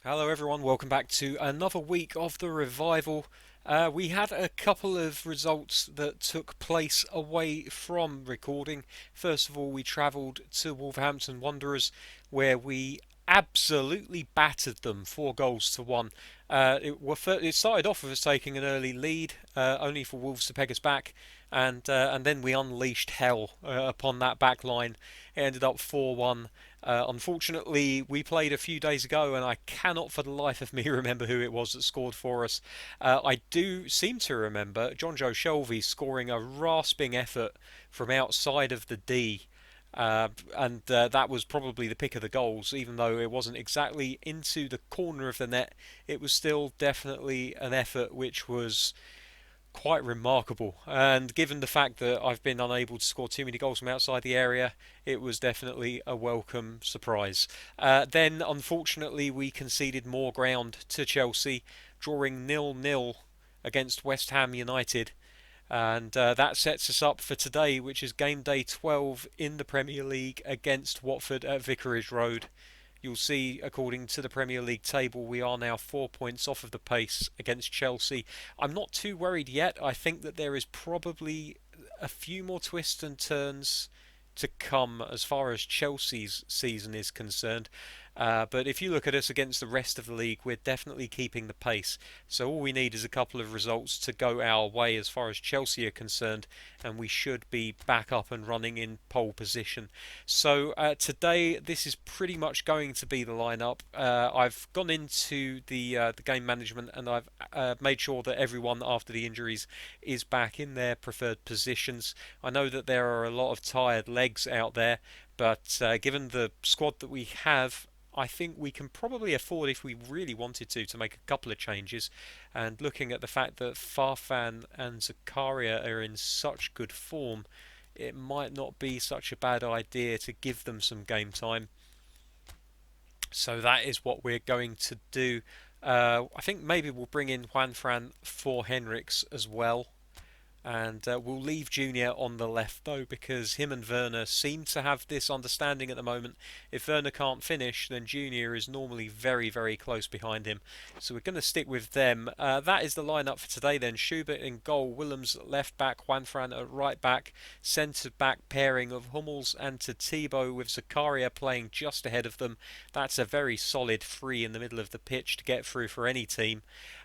Hello, everyone. Welcome back to another week of the revival. We had a couple of results that took place away from recording. First of all, we travelled to Wolverhampton Wanderers, where we absolutely battered them, 4 goals to 1. It started off with us taking an early lead, only for Wolves to peg us back, and then we unleashed hell upon that back line. It ended up 4-1. Unfortunately, we played a few days ago, and I cannot for the life of me remember who it was that scored for us. I do seem to remember John Joe Shelvey scoring a rasping effort from outside of the D. And that was probably the pick of the goals, even though it wasn't exactly into the corner of the net. It was still definitely an effort which was quite remarkable. And given the fact that I've been unable to score too many goals from outside the area, it was definitely a welcome surprise. Then, unfortunately, we conceded more ground to Chelsea, drawing 0-0 against West Ham United. And that sets us up for today, which is game day 12 in the Premier League against Watford at Vicarage Road. You'll see, according to the Premier League table, we are now 4 points off of the pace against Chelsea. I'm not too worried yet. I think that there is probably a few more twists and turns to come as far as Chelsea's season is concerned. But if you look at us against the rest of the league, we're definitely keeping the pace. So all we need is a couple of results to go our way as far as Chelsea are concerned, and we should be back up and running in pole position. So today, this is pretty much going to be the lineup. I've gone into the game management, and I've made sure that everyone after the injuries is back in their preferred positions. I know that there are a lot of tired legs out there, but given the squad that we have, I think we can probably afford, if we really wanted to make a couple of changes. And looking at the fact that Farfan and Zakaria are in such good form, it might not be such a bad idea to give them some game time. So that is what we're going to do. I think maybe we'll bring in Juan Fran for Henriks as well. And we'll leave Junior on the left though, because him and Werner seem to have this understanding at the moment. If Werner can't finish, then Junior is normally very, very close behind him. So we're going to stick with them. That is the lineup for today then. Schubert in goal, Willems at left back, Juanfran at right back, centre back pairing of Hummels and Tatibo with Zakaria playing just ahead of them. That's a very solid three in the middle of the pitch to get through for any team.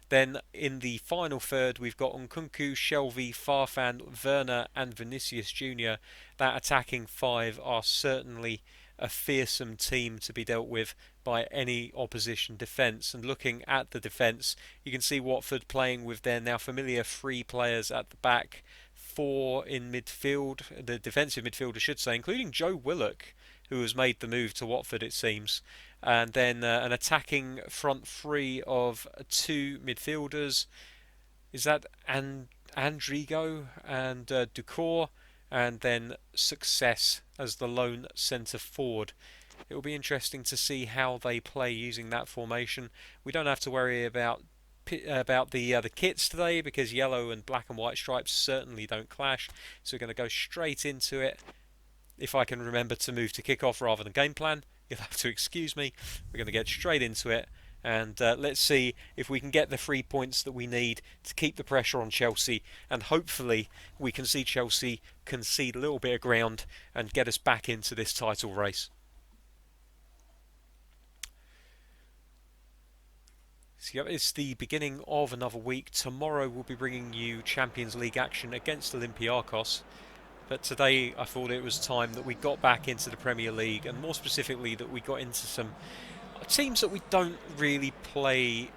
Then in the final third, we've got Nkunku, Shelvey, Farfan, Werner, and Vinicius Junior. That attacking five are certainly a fearsome team to be dealt with by any opposition defence. And looking at the defence, you can see Watford playing with their now familiar three players at the back, four in midfield, the defensive midfield, I should say, including Joe Willock, who has made the move to Watford, it seems. And then an attacking front three of two midfielders. Is that Andrigo and Ducour? And then Success as the lone centre forward. It will be interesting to see how they play using that formation. We don't have to worry about the kits today because yellow and black and white stripes certainly don't clash. So we're going to go straight into it. If I can remember to move to kickoff rather than game plan, you'll have to excuse me. We're going to get straight into it. And let's see if we can get the 3 points that we need to keep the pressure on Chelsea. And hopefully we can see Chelsea concede a little bit of ground and get us back into this title race. So yeah, it's the beginning of another week. Tomorrow we'll be bringing you Champions League action against Olympiacos. But today I thought it was time that we got back into the Premier League, and more specifically that we got into some teams that we don't really play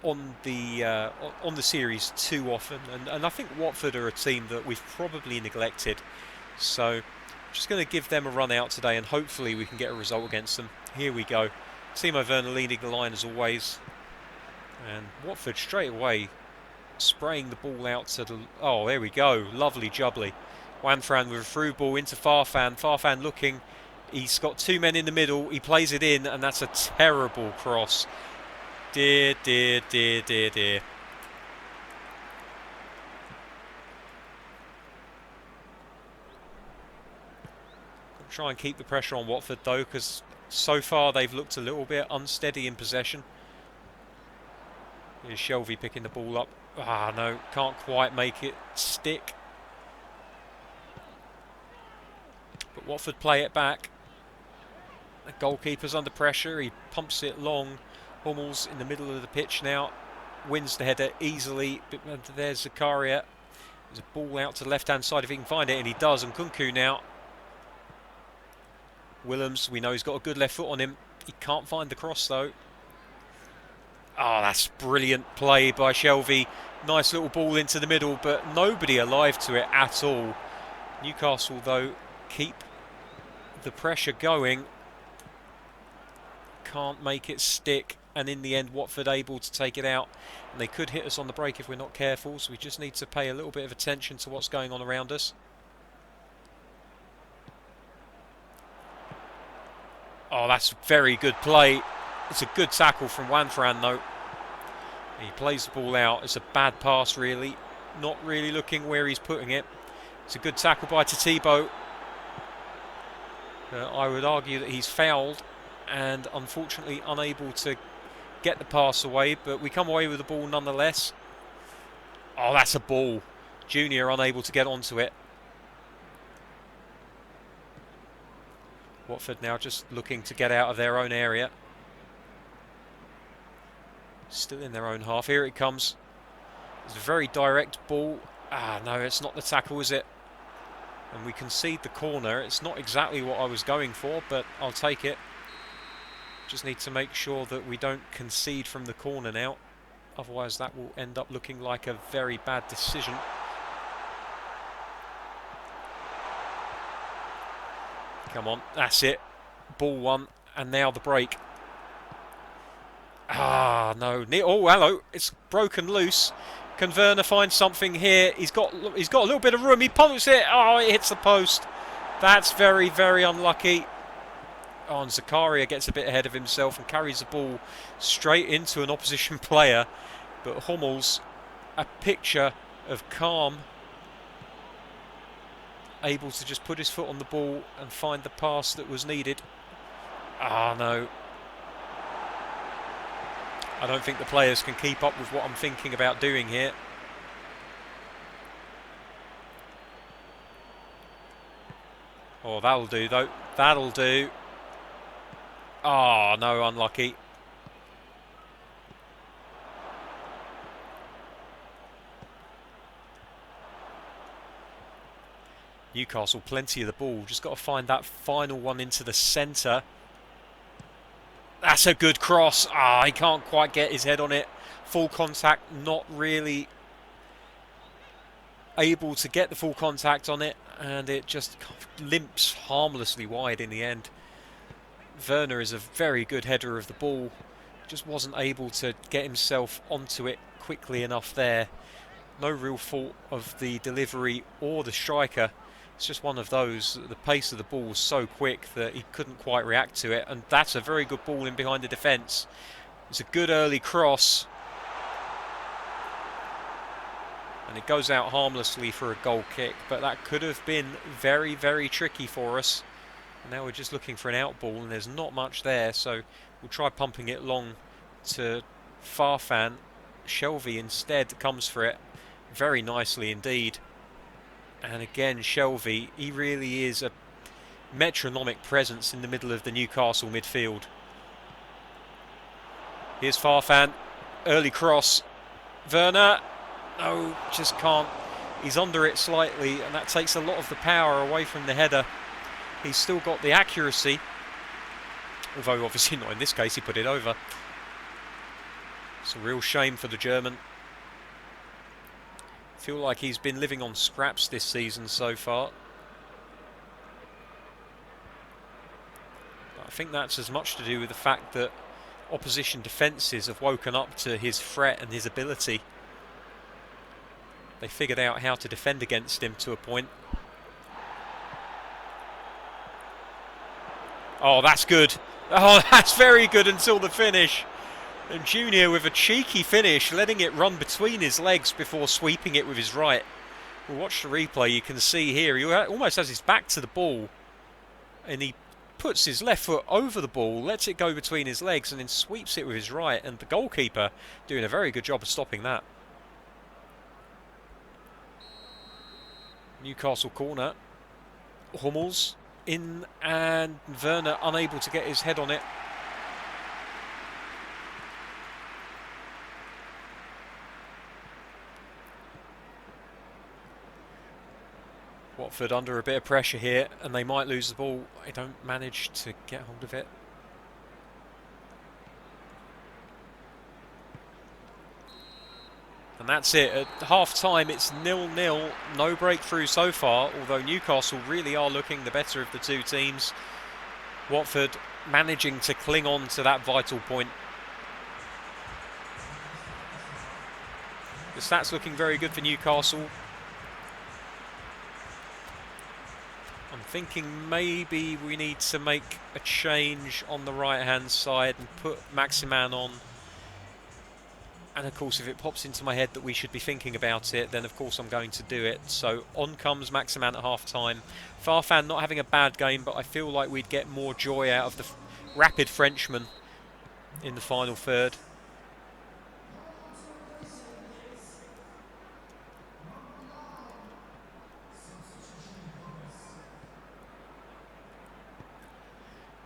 on the series too often. And I think Watford are a team that we've probably neglected. So just going to give them a run out today, and hopefully we can get a result against them. Here we go. Timo Werner leading the line as always, and Watford straight away spraying the ball out to the... Oh, there we go. Lovely jubbly. Wanfran with a through ball into Farfan. Farfan looking. He's got two men in the middle. He plays it in, and that's a terrible cross. Dear, dear, dear, dear, dear. Try and keep the pressure on Watford, though, because So far they've looked a little bit unsteady in possession. Here's Shelvey picking the ball up. Ah, no, can't quite make it stick. But Watford play it back. The goalkeeper's under pressure. He pumps it long. Hummels in the middle of the pitch now. Wins the header easily. There's Zakaria. There's a ball out to the left-hand side if he can find it, and he does. And Kunku now. Willems, we know he's got a good left foot on him. He can't find the cross, though. Oh, that's brilliant play by Shelvey. Nice little ball into the middle, but nobody alive to it at all. Newcastle, though, keep the pressure going. Can't make it stick, and in the end Watford able to take it out, and they could hit us on the break if we're not careful, so we just need to pay a little bit of attention to what's going on around us. Oh, that's very good play. It's a good tackle from Wanfran though. He plays the ball out. It's a bad pass really, not really looking where he's putting it. It's a good tackle by Tatibo. I would argue that he's fouled and unfortunately unable to get the pass away, but we come away with the ball nonetheless. Oh, that's a ball. Junior unable to get onto it. Watford now just looking to get out of their own area. Still in their own half. Here it comes. It's a very direct ball. Ah, no, it's not the tackle, is it? And we concede the corner. It's not exactly what I was going for, but I'll take it. Just need to make sure that we don't concede from the corner now. Otherwise that will end up looking like a very bad decision. Come on, that's it. Ball one, and now the break. Ah, no. Oh, hello. It's broken loose. Can Werner find something here? He's got a little bit of room. He pumps it. Oh, it hits the post. That's very, very unlucky. Oh, and Zakaria gets a bit ahead of himself and carries the ball straight into an opposition player. But Hummels, a picture of calm, able to just put his foot on the ball and find the pass that was needed. Ah, no. I don't think the players can keep up with what I'm thinking about doing here. Oh, that'll do, though. That'll do. Ah, no, unlucky. Newcastle, plenty of the ball. Just got to find that final one into the centre. That's a good cross. Ah, he can't quite get his head on it. Full contact, not really able to get the full contact on it, and it just limps harmlessly wide in the end. Werner is a very good header of the ball. Just wasn't able to get himself onto it quickly enough there. No real fault of the delivery or the striker. It's just one of those. The pace of the ball was so quick that he couldn't quite react to it. And that's a very good ball in behind the defence. It's a good early cross. And it goes out harmlessly for a goal kick. But that could have been very, very tricky for us. And now we're just looking for an out ball and there's not much there. So we'll try pumping it long to Farfan. Shelvey instead comes for it very nicely indeed. And again, Shelvey, he really is a metronomic presence in the middle of the Newcastle midfield. Here's Farfan, early cross. Werner, no, just can't. He's under it slightly, and that takes a lot of the power away from the header. He's still got the accuracy, although obviously not in this case, he put it over. It's a real shame for the German. Feel like he's been living on scraps this season so far. I think that's as much to do with the fact that opposition defences have woken up to his threat and his ability. They figured out how to defend against him to a point. Oh, that's good. Oh, that's very good until the finish. And Junior with a cheeky finish, letting it run between his legs before sweeping it with his right. We'll watch the replay. You can see here he almost has his back to the ball, and he puts his left foot over the ball, lets it go between his legs, and then sweeps it with his right. And the goalkeeper doing a very good job of stopping that. Newcastle corner. Hummels in, and Werner unable to get his head on it. Watford under a bit of pressure here, and they might lose the ball. They don't manage to get hold of it. And that's it. At half-time, it's 0-0. No breakthrough so far, although Newcastle really are looking the better of the two teams. Watford managing to cling on to that vital point. The stats looking very good for Newcastle. I'm thinking maybe we need to make a change on the right-hand side and put Maximan on. And of course, if it pops into my head that we should be thinking about it, then of course I'm going to do it. So on comes Maximan at half-time. Farfan not having a bad game, but I feel like we'd get more joy out of the rapid Frenchman in the final third.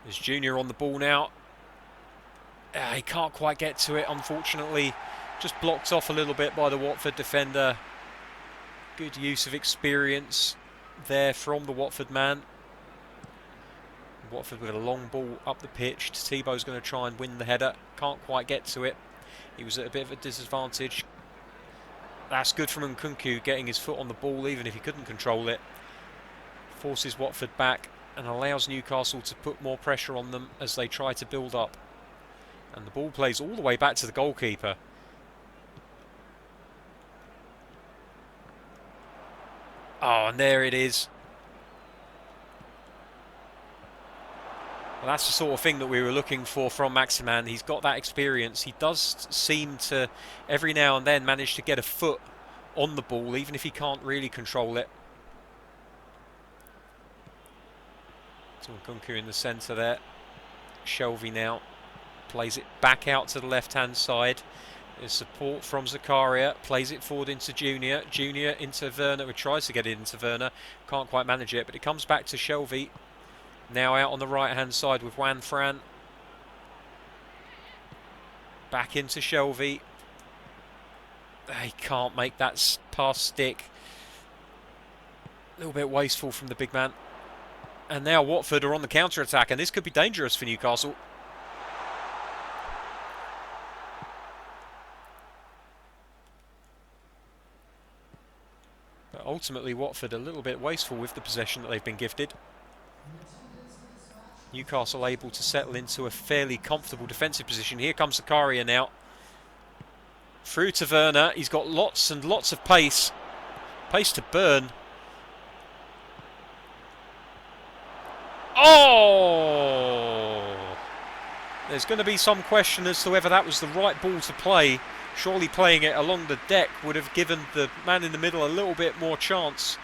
There's Junior on the ball now. He can't quite get to it, unfortunately. Just blocked off a little bit by the Watford defender. Good use of experience there from the Watford man. Watford with a long ball up the pitch. Tebow's going to try and win the header. Can't quite get to it. He was at a bit of a disadvantage. That's good from Nkunku, getting his foot on the ball even if he couldn't control it. Forces Watford back and allows Newcastle to put more pressure on them as they try to build up. And the ball plays all the way back to the goalkeeper. Oh, and there it is. Well, that's the sort of thing that we were looking for from Maximan. He's got that experience. He does seem to, every now and then, manage to get a foot on the ball, even if he can't really control it. Nkunku in the centre there. Shelvey now plays it back out to the left-hand side. There's support from Zakaria. Plays it forward into Junior. Junior into Werner, who tries to get it into Werner. Can't quite manage it, but it comes back to Shelvey. Now out on the right-hand side with Juan Fran. Back into Shelvey. He can't make that pass stick. A little bit wasteful from the big man. And now Watford are on the counter-attack, and this could be dangerous for Newcastle. But ultimately, Watford a little bit wasteful with the possession that they've been gifted. Newcastle able to settle into a fairly comfortable defensive position. Here comes Zakaria now. Through to Werner. He's got lots and lots of pace. Pace to burn. Oh! There's going to be some question as to whether that was the right ball to play. Surely playing it along the deck would have given the man in the middle a little bit more chance.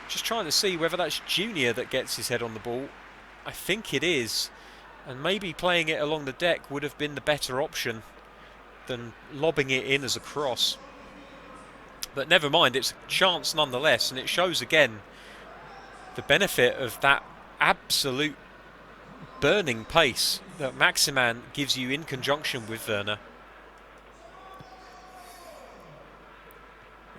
Just trying to see whether that's Junior that gets his head on the ball. I think it is. And maybe playing it along the deck would have been the better option than lobbing it in as a cross. But never mind, it's a chance nonetheless. And it shows again the benefit of that absolute burning pace that Maximan gives you in conjunction with Werner.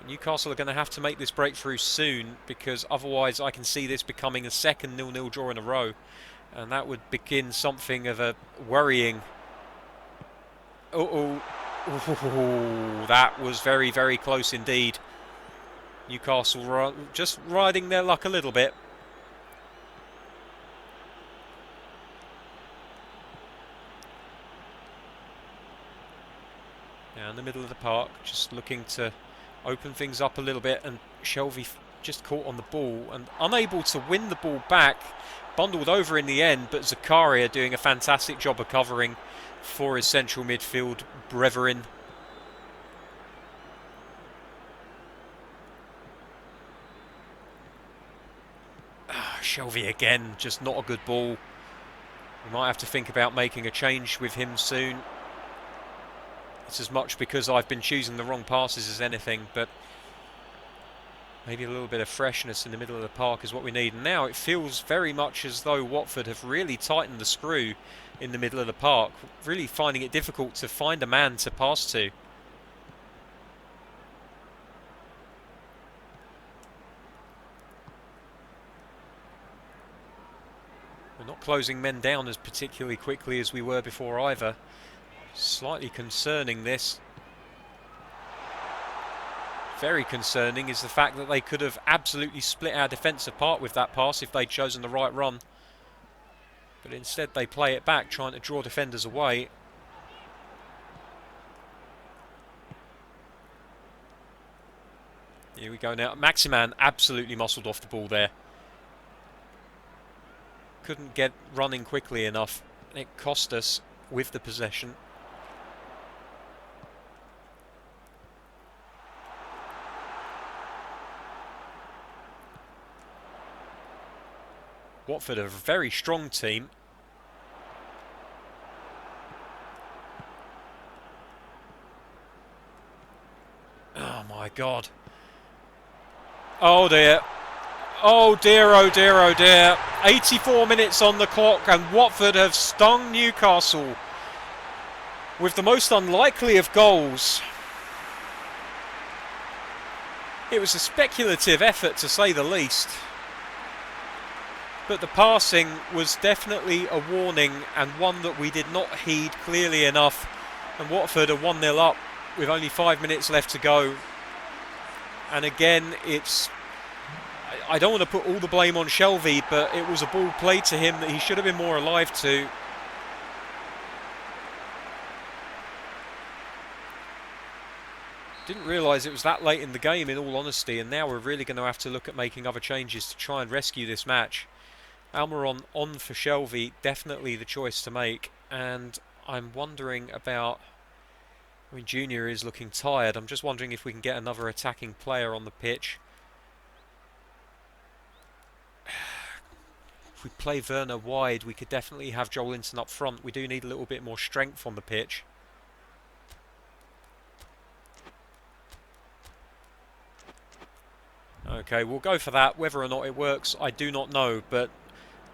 Newcastle are going to have to make this breakthrough soon, because otherwise I can see this becoming a second 0-0 draw in a row, and that would begin something of a worrying... Ooh, that was very, very close indeed. Newcastle just riding their luck a little bit. Now in the middle of the park, just looking to open things up a little bit, and Shelvey just caught on the ball and unable to win the ball back. Bundled over in the end, but Zakaria doing a fantastic job of covering for his central midfield brethren. Shelvey again, just not a good ball. We might have to think about making a change with him soon. It's as much because I've been choosing the wrong passes as anything, but maybe a little bit of freshness in the middle of the park is what we need. And now it feels very much as though Watford have really tightened the screw in the middle of the park, really finding it difficult to find a man to pass to. We're not closing men down as particularly quickly as we were before either. Slightly concerning, this. Very concerning is the fact that they could have absolutely split our defence apart with that pass if they'd chosen the right run. But instead they play it back, trying to draw defenders away. Here we go now. Maximan absolutely muscled off the ball there. Couldn't get running quickly enough. It cost us with the possession. Watford are a very strong team. Oh my God. Oh dear. Oh dear, oh dear, oh dear. 84 minutes on the clock and Watford have stung Newcastle with the most unlikely of goals. It was a speculative effort to say the least. But the passing was definitely a warning and one that we did not heed clearly enough. And Watford are 1-0 up with only 5 minutes left to go. And again, I don't want to put all the blame on Shelvey, but it was a ball played to him that he should have been more alive to. Didn't realise it was that late in the game, in all honesty, and now we're really going to have to look at making other changes to try and rescue this match. Almiron on for Shelvey, definitely the choice to make, and I'm wondering about... I mean, Junior is looking tired. I'm just wondering if we can get another attacking player on the pitch. If we play Werner wide, we could definitely have Joelinton up front. We do need a little bit more strength on the pitch. Okay, we'll go for that. Whether or not it works, I do not know, but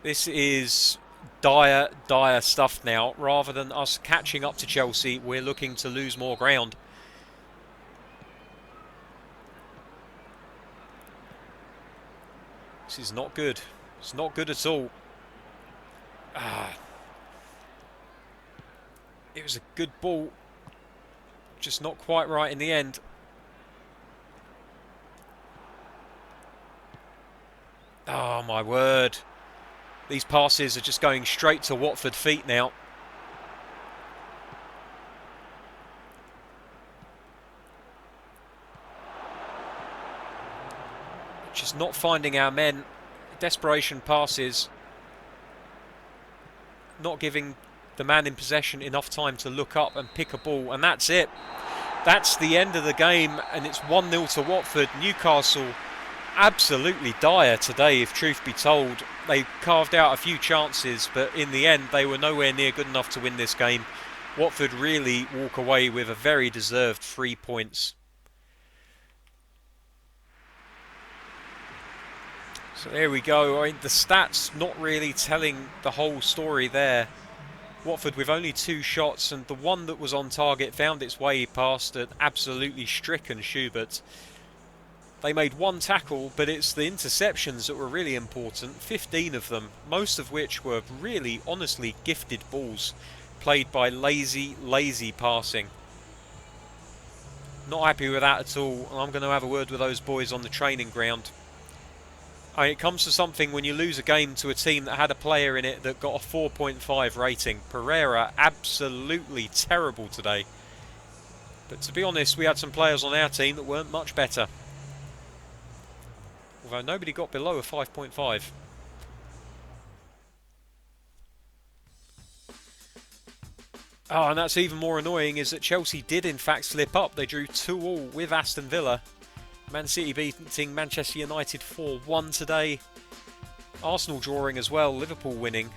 this is dire, dire stuff now. Rather than us catching up to Chelsea, we're looking to lose more ground. This is not good. It's not good at all. It was a good ball, just not quite right in the end. Oh my word. These passes are just going straight to Watford feet now. Just not finding our men. Desperation passes. Not giving the man in possession enough time to look up and pick a ball. And that's it. That's the end of the game. And it's 1-0 to Watford. Newcastle absolutely dire today, if truth be told. They carved out a few chances, but in the end they were nowhere near good enough to win this game. Watford really walk away with a very deserved 3 points. So there we go. I mean, the stats not really telling the whole story there. Watford with only 2 shots, and the one that was on target found its way past an absolutely stricken Schubert. They made 1 tackle, but it's the interceptions that were really important. 15 of them, most of which were really, honestly gifted balls played by lazy, lazy passing. Not happy with that at all. I'm going to have a word with those boys on the training ground. I mean, it comes to something when you lose a game to a team that had a player in it that got a 4.5 rating. Pereira, absolutely terrible today. But to be honest, we had some players on our team that weren't much better. Although nobody got below a 5.5. Oh, and that's even more annoying is that Chelsea did in fact slip up. They drew 2-2 with Aston Villa. Man City beating Manchester United 4-1 today. Arsenal drawing as well, Liverpool winning.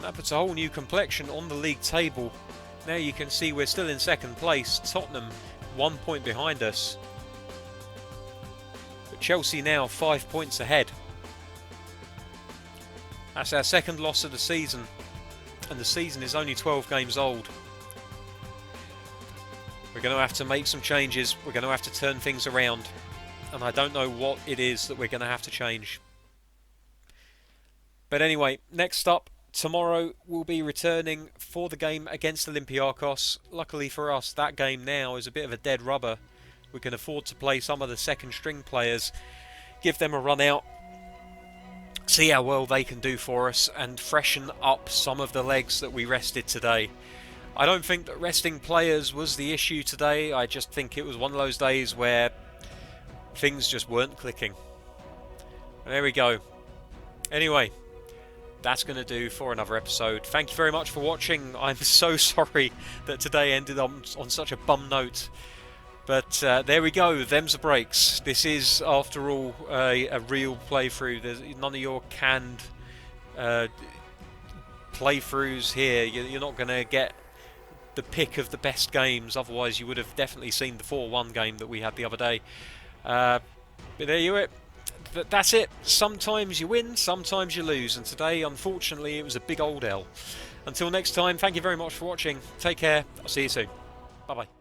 That puts a whole new complexion on the league table. Now you can see we're still in second place. Tottenham 1 point behind us. But Chelsea now 5 points ahead. That's our second loss of the season. And the season is only 12 games old. We're going to have to make some changes. We're going to have to turn things around. And I don't know what it is that we're going to have to change. But anyway, next up, tomorrow we'll be returning for the game against Olympiacos. Luckily for us, that game now is a bit of a dead rubber. We can afford to play some of the second string players, give them a run out, see how well they can do for us, and freshen up some of the legs that we rested today. I don't think that resting players was the issue today. I just think it was one of those days where things just weren't clicking. And there we go. Anyway, that's going to do for another episode. Thank you very much for watching. I'm so sorry that today ended on such a bum note. But there we go, them's the breaks. This is, after all, a real playthrough. There's none of your canned playthroughs here. You're not going to get the pick of the best games. Otherwise, you would have definitely seen the 4-1 game that we had the other day. But there you it. That's it. Sometimes you win, sometimes you lose. And today, unfortunately, it was a big old L. Until next time, thank you very much for watching. Take care. I'll see you soon. Bye-bye.